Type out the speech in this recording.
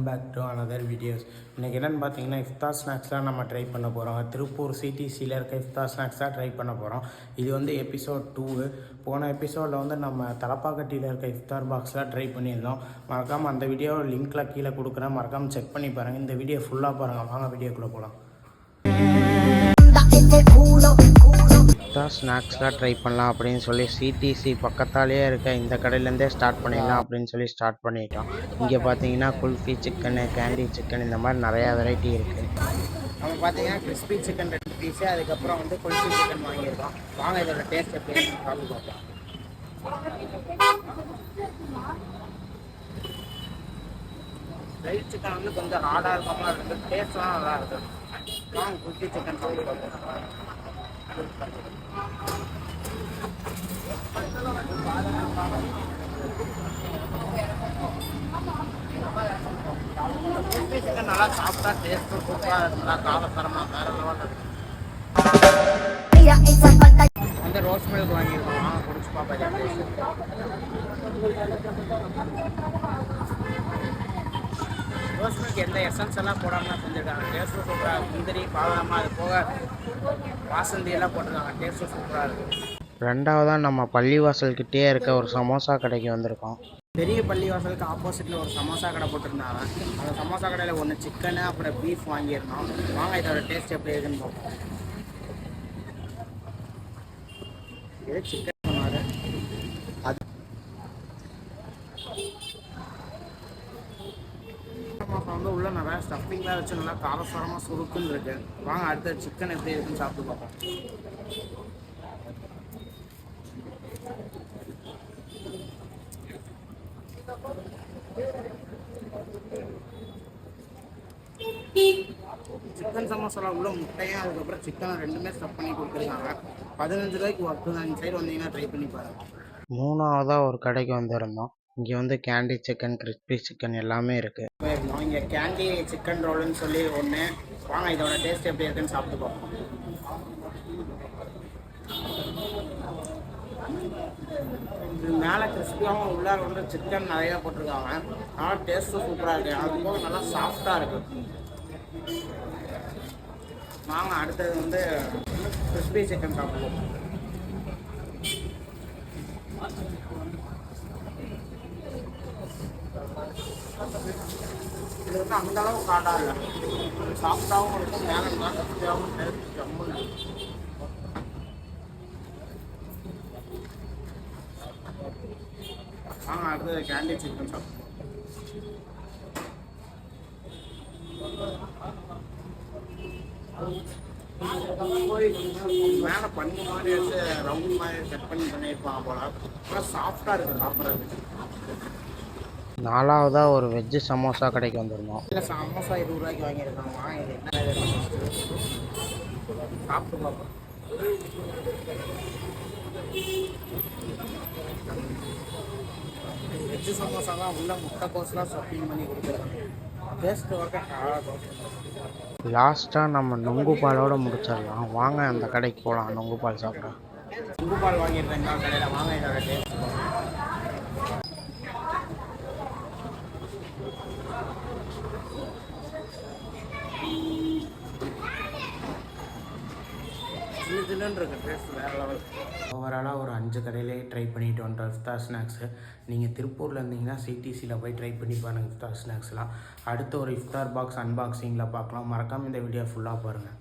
Back to another videos. இன்றைக்கி என்னென்னு பார்த்தீங்கன்னா இஃப்தார் ஸ்நாக்ஸ் தான் நம்ம ட்ரை பண்ண போகிறோம். திருப்பூர் சிடிசியில் இருக்க இஃப்தார் ஸ்நாக்ஸ் தான் ட்ரை பண்ண போகிறோம். இது வந்து எபிசோட் 2. போன எபிசோடில் வந்து நம்ம தலப்பாக்கட்டியில் இருக்க இஃப்தார் பாக்ஸ்லாம் ட்ரை பண்ணியிருந்தோம். மறக்காமல் அந்த வீடியோ லிங்க்கில் கீழே கொடுக்குறேன், மறக்காமல் செக் பண்ணி பாருங்கள். இந்த வீடியோ ஃபுல்லாக பாருங்கள். வாங்க வீடியோக்குள்ளே போகலாம். இஃப்தார் ஸ்நாக்ஸ்லாம் ட்ரை பண்ணலாம் அப்படின்னு சொல்லி சிடிசி பக்கத்தாலேயே இருக்க இந்த கடையிலேருந்தே ஸ்டார்ட் பண்ணிடலாம் அப்படின்னு சொல்லி ஸ்டார்ட் பண்ணிட்டோம். இங்கே பார்த்தீங்கன்னா குல்ஃபி சிக்கனு, கேண்டி சிக்கன், இந்த மாதிரி நிறையா வெரைட்டி இருக்குது. நம்ம பார்த்தீங்கன்னா கிறிஸ்பி சிக்கன் 2 பீஸு, அதுக்கப்புறம் வந்து குல்ஃபி சிக்கன் வாங்கியிருக்கோம். வாங்க இதோட டேஸ்ட் எப்படி சாப்பிட்டு பார்ப்போம். ஃப்ரைட் சிக்கன் வந்து கொஞ்சம் ஹார்டாக இருக்காமல் இருக்குது, டேஸ்ட்லாம் நல்லா இருக்குது. வாங்க குல்ஃபி சிக்கன் சாப்பிட்டு பார்ப்போம். சிக்கன் நல்லா சாப்பிட்டா டேஸ்ட்டும் சூப்பராக இருக்குங்களா, காரசாரமாக வேறு லெவலில் வந்து ரோஸ் மில்க் வாங்கியிருக்கோம். வாங்க குடிச்சு பார்ப்போம் டேஸ்ட். ரோஸ் மில்க் எந்த எசன்ஸ் எல்லாம் போடாமல் செஞ்சுருக்காங்க. டேஸ்ட்டும் சூப்பராக, முந்திரி, பாதாம், அது போக வாசந்தி எல்லாம் போட்டிருக்காங்க. டேஸ்ட்டும் சூப்பராக இருக்குது. ரெண்டாவதாக நம்ம பள்ளிவாசல்கிட்டே இருக்க ஒரு சமோசா கடைக்கு வந்திருக்கோம். பெரிய பள்ளிவாசலுக்கு ஆப்போசிட்டில் ஒரு சமோசா கடை போட்டிருந்தாங்க. அந்த சமோசா கடையில் ஒன்று சிக்கனு அப்புறம் பீஃப் வாங்கியிருந்தோம். வாங்க இதோட டேஸ்ட் எப்படி இருக்குன்னு பார்ப்போம். இது சிக்கன் சொன்னாரு. அது சமோசா வந்து உள்ள நிறையா ஸ்டஃபிங்லாம் வச்சு நல்லா காரசாரமாக சுருக்குன்னு இருக்கு. வாங்க அடுத்த சிக்கன் எப்படி இருக்குன்னு சாப்பிட்டு பார்ப்போம். சிக்கன் சமோசாவில் உள்ள முட்டையும் அதுக்கப்புறம் சிக்கன் ரெண்டுமே ஸ்டஃப் பண்ணி கொடுத்துருக்காங்க. 15 ரூபாய்க்கு ஒர்த்து தான். இந்த சைடு வந்தீங்கன்னா ட்ரை பண்ணி பாருங்கள். மூணாவதாக ஒரு கடைக்கு வந்திருந்தோம். இங்கே வந்து கேண்டி சிக்கன், கிறிஸ்பி சிக்கன் எல்லாமே இருக்குது. இங்கே கேண்டி சிக்கன் ரோலுன்னு சொல்லி ஒன்று. வாங்க இதோட டேஸ்ட் எப்படி இருக்குன்னு சாப்பிட்டு பார்ப்போம். இது மேலே கிறிஸ்பியாகவும் உள்ளார வந்து சிக்கன் நிறையா போட்டிருக்காங்க. ஆனால் டேஸ்ட்டும் சூப்பராக இருக்குது. அது போக நல்லா சாஃப்டாக இருக்குது. வாங்க அடுத்தது வந்து கிறிஸ்பி சிக்கன் சாப்பிடுவோம். இது வந்து அந்தளவு காட்டாக இல்லை, சாஃப்டாகவும் இருக்கும், மேலே நல்லா கிறிஸ்பியாகவும் டேஸ்ட் ஜம்முன்னு. வாங்க அடுத்தது கேண்டி சிக்கன் சாப்பிடுவோம். மேலே பண்ணி மாதிரி வச்சு ரவுண்ட் மாதிரி கட் பண்ணியிருப்பாங்க போல. அப்புறம் சாஃப்டாக இருக்குது சாப்பிட்றதுக்கு. நாலாவதாக ஒரு வெஜ்ஜு சமோசா கடைக்கு வந்துருந்தோம். இல்லை சமோசா 20 ரூபாய்க்கு வாங்கியிருக்காங்க. இது என்ன சாப்பிட்டு பார்ப்போம். வெஜ்ஜு சமோசா தான் உள்ள முட்டைக்கோஸ்லாம் ஸ்டஃபிங் பண்ணி கொடுத்துருக்காங்க. டேஸ்ட் ஒர்க்க லாஸ்ட்டாக நம்ம நொங்கு பாலோடு முடிச்சிடலாம். வாங்க அந்த கடைக்கு போகலாம், நொங்கு பால் சாப்பிட்றோம். நொங்கு பால் வாங்கியிருக்கேன் இந்த கடையில். வாங்க இதோட டேஸ்ட். சில்லுன்னு இருக்குது, டேஸ்ட் வேறு லெவல். ஓவராலாக ஒரு 5 கடையிலே ட்ரை பண்ணிட்டு வந்துட்டோம் இஃப்தார் ஸ்நாக்ஸு. நீங்கள் திருப்பூரில் இருந்தீங்கன்னா சிடிசியில் போய் ட்ரை பண்ணி பாருங்கள் இஃப்தார் ஸ்நாக்ஸ்லாம். அடுத்த ஒரு இஃப்தார் பாக்ஸ் அன்பாக்சிங்கில் பார்க்கலாம். மறக்காமல் இந்த வீடியோ ஃபுல்லாக பாருங்கள்.